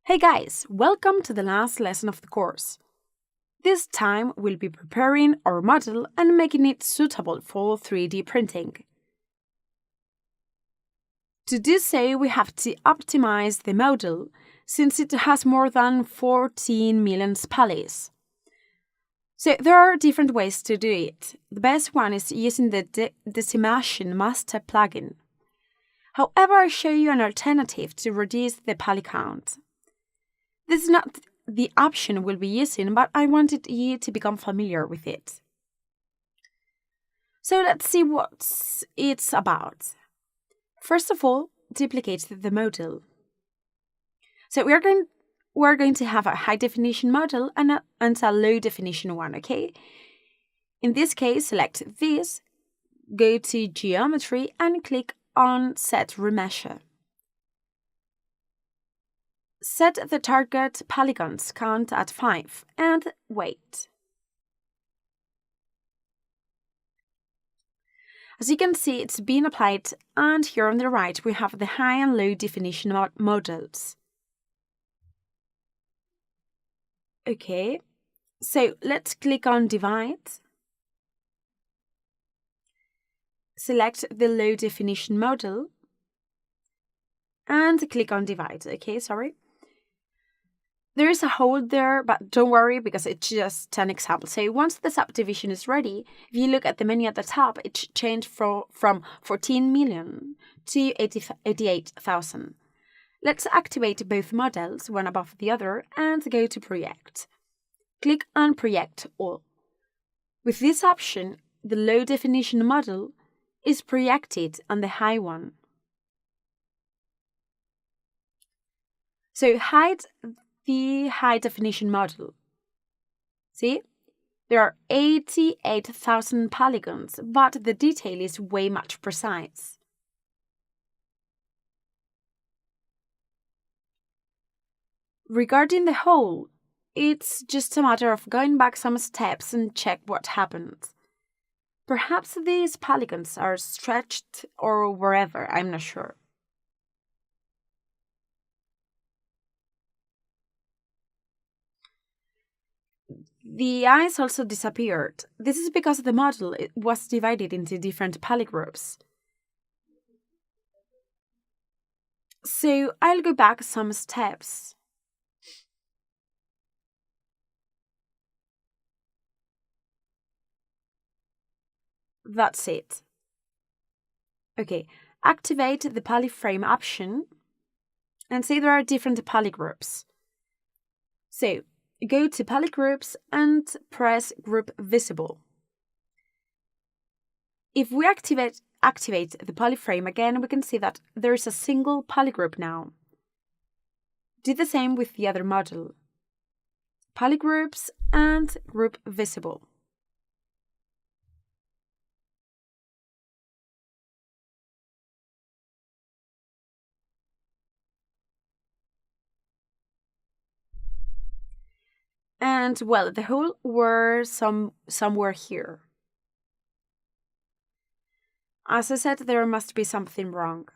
Hey guys, welcome to the last lesson of the course. This time we'll be preparing our model and making it suitable for 3D printing. To do so, we have to optimize the model since it has more than 14 million polys. So there are different ways to do it. The best one is using the decimation master plugin. However, I'll show you an alternative to reduce the poly count. This is not the option we'll be using, but I wanted you to become familiar with it. So let's see what it's about. First of all, duplicate the model. So we're going to have a high definition model and a low definition one, okay? In this case, select this, go to Geometry and click on Set Remeasure. Set the target polygons count at 5 and wait. As you can see, it's been applied, and here on the right we have the high and low definition models. Okay, so let's click on Divide. Select the low definition model and click on Divide. Okay, sorry. There is a hold there, but don't worry because it's just an example. So once the subdivision is ready, if you look at the menu at the top, it's changed from 14 million to 88,000. Let's activate both models, one above the other, and go to Preact. Click on Preact All. With this option, the low definition model is preacted on the high one. So hide the high definition model. See? There are 88,000 polygons, but the detail is way much precise. Regarding the whole, it's just a matter of going back some steps and check what happened. Perhaps these polygons are stretched or wherever, I'm not sure. The eyes also disappeared. This is because the model was divided into different polygroups. So I'll go back some steps. That's it. Okay, activate the polyframe option and see there are different polygroups. So go to Polygroups and press Group Visible. If we activate the polyframe again, we can see that there is a single polygroup now. Do the same with the other model. Polygroups and Group Visible. And well, the whole were somewhere here. As I said, there must be something wrong.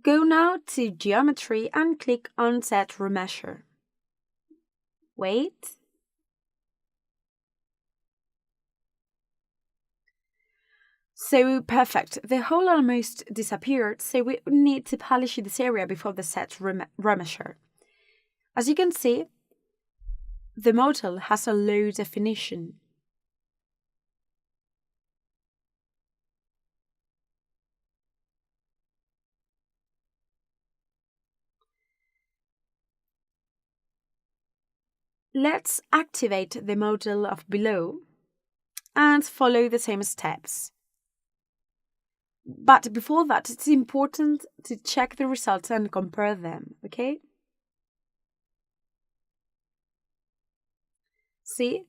Go now to Geometry and click on Set Remeasure. Wait. So perfect. The hole almost disappeared, so we need to polish this area before the set remeasure. As you can see, the model has a low definition. Let's activate the model of below and follow the same steps. But before that, it's important to check the results and compare them, okay? See?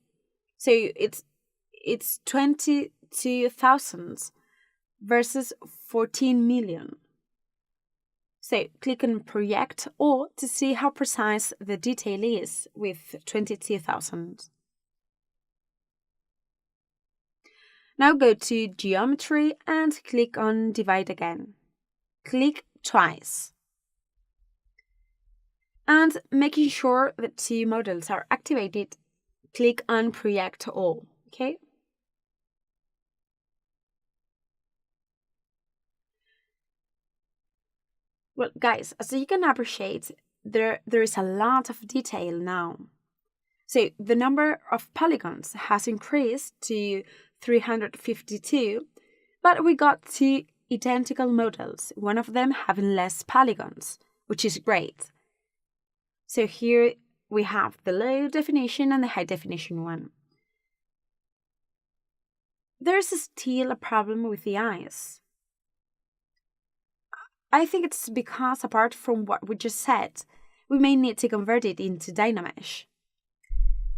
So it's 22,000 versus 14 million. So click on Preact All to see how precise the detail is with 22,000. Now go to Geometry and click on Divide again. Click twice. And making sure the two models are activated, click on Preact All, okay? Well, guys, as you can appreciate, there is a lot of detail now. So the number of polygons has increased to 352, but we got two identical models, one of them having less polygons, which is great. So here we have the low definition and the high definition one. There's still a problem with the eyes. I think it's because, apart from what we just said, we may need to convert it into Dynamesh.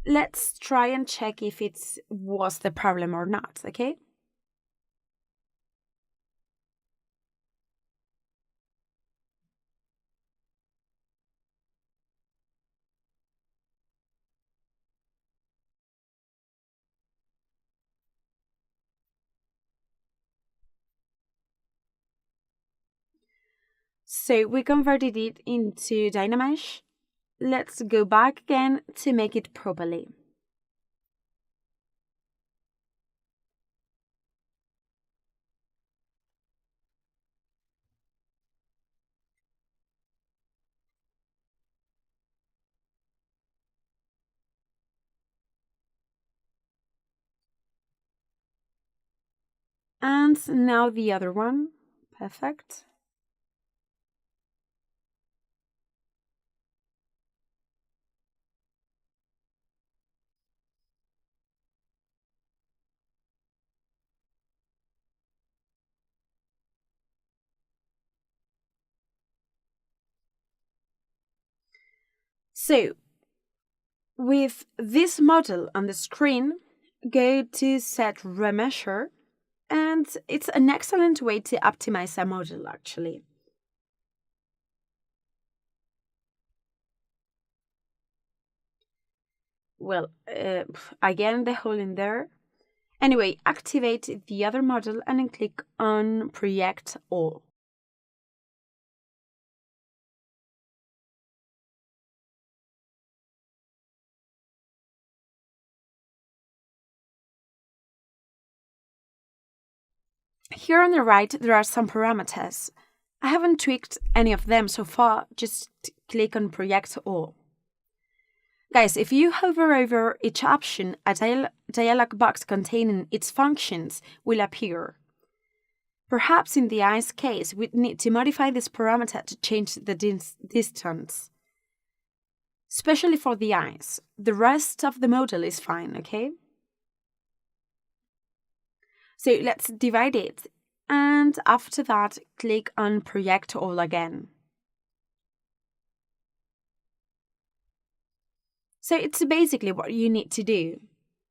Let's try and check if it was the problem or not, okay? So we converted it into Dynamesh. Let's go back again to make it properly. And now the other one. Perfect. So, with this model on the screen, go to set Remeasure, and it's an excellent way to optimize a model, actually. Well, again, the hole in there. Anyway, activate the other model and then click on Preact All. Here on the right, there are some parameters. I haven't tweaked any of them so far, just click on Preact All. Guys, if you hover over each option, a dialog box containing its functions will appear. Perhaps in the eyes case, we need to modify this parameter to change the distance. Especially for the eyes. The rest of the model is fine, okay? So let's divide it, and after that, click on Preact All again. So it's basically what you need to do.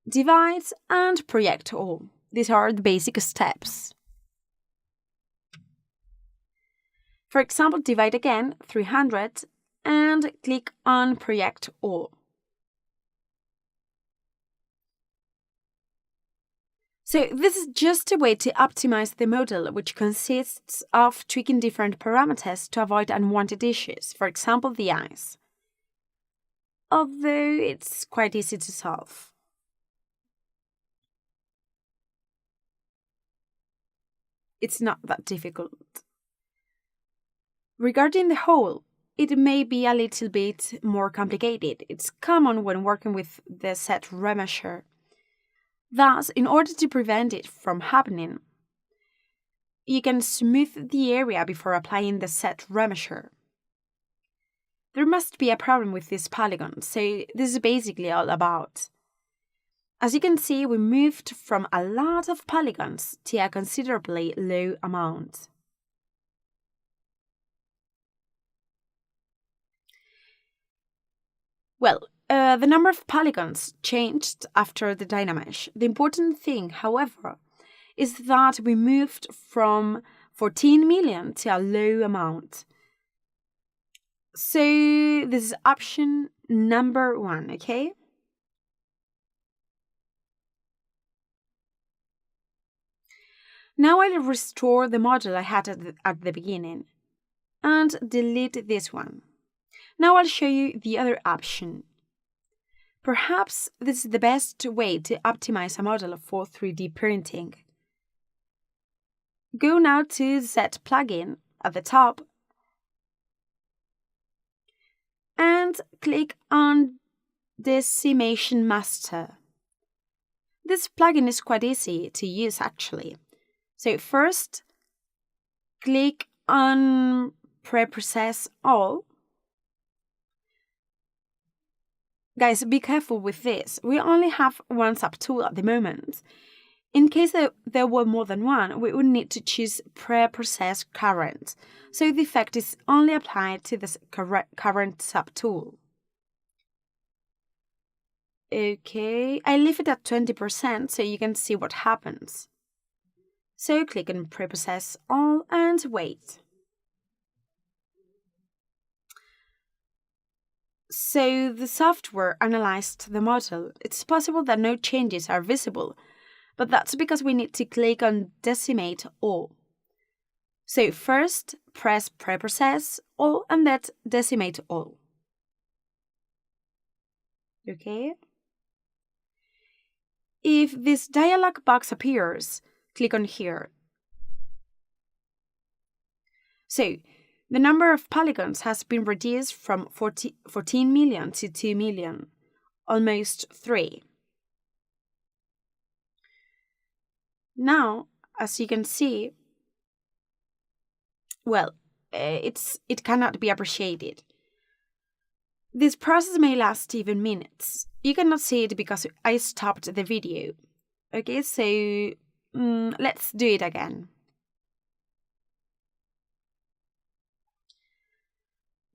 Divide and Preact All. These are the basic steps. For example, divide again, 300, and click on Preact All. So this is just a way to optimize the model, which consists of tweaking different parameters to avoid unwanted issues, for example, the eyes. Although it's quite easy to solve. It's not that difficult. Regarding the hole, it may be a little bit more complicated. It's common when working with the set Remeasure. Thus, in order to prevent it from happening, you can smooth the area before applying the set Remeasure. There must be a problem with this polygon, so this is basically all about. As you can see, we moved from a lot of polygons to a considerably low amount. Well, the number of polygons changed after the Dynamesh. The important thing, however, is that we moved from 14 million to a low amount. So this is option number 1, okay? Now I'll restore the model I had at the beginning. and delete this one. Now I'll show you the other option. Perhaps this is the best way to optimize a model for 3D printing. Go now to Set plugin at the top and click on Decimation Master. This plugin is quite easy to use actually. So first, click on Preact All. Guys, be careful with this. We only have one subtool at the moment. In case there were more than one, we would need to choose Preprocess Current, so the effect is only applied to this current subtool. Okay, I leave it at 20% so you can see what happens. So click on Preprocess All and wait. So the software analyzed the model. It's possible that no changes are visible, but that's because we need to click on Decimate All. So first, press Preprocess All and then Decimate All. Okay. If this dialog box appears, click on here. So, the number of polygons has been reduced from 14 million to 2 million, almost 3. Now, as you can see, well, it cannot be appreciated. This process may last even minutes. You cannot see it because I stopped the video. Okay, so let's do it again.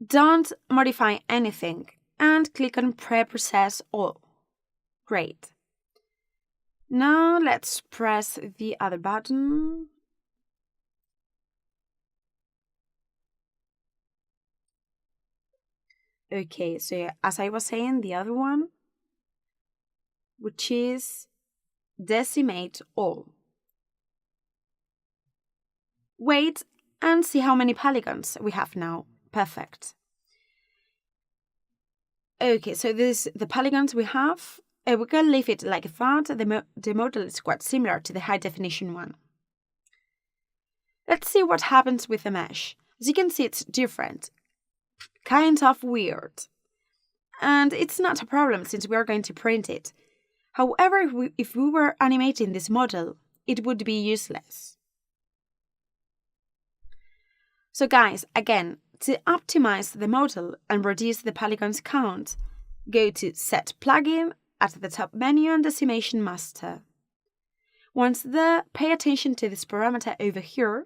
Don't modify anything and click on Preprocess All. Great. Now let's press the other button. Okay, so as I was saying, the other one, which is Decimate All. Wait and see how many polygons we have now. Perfect. Okay, so this the polygons we have. We can leave it like that. The model is quite similar to the high definition one. Let's see what happens with the mesh. As you can see, it's different. Kind of weird. And it's not a problem since we are going to print it. However, if we were animating this model, it would be useless. So guys, again, to optimize the model and reduce the polygons count, go to Set plugin at the top menu and Decimation Master. Once there, pay attention to this parameter over here.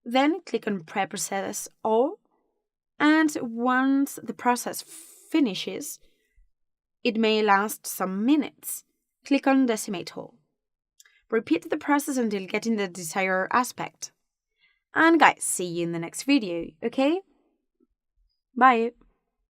Then click on Preprocess All, and once the process finishes, it may last some minutes. Click on Decimate All. Repeat the process until getting the desired aspect. And guys, see you in the next video, okay? Bye!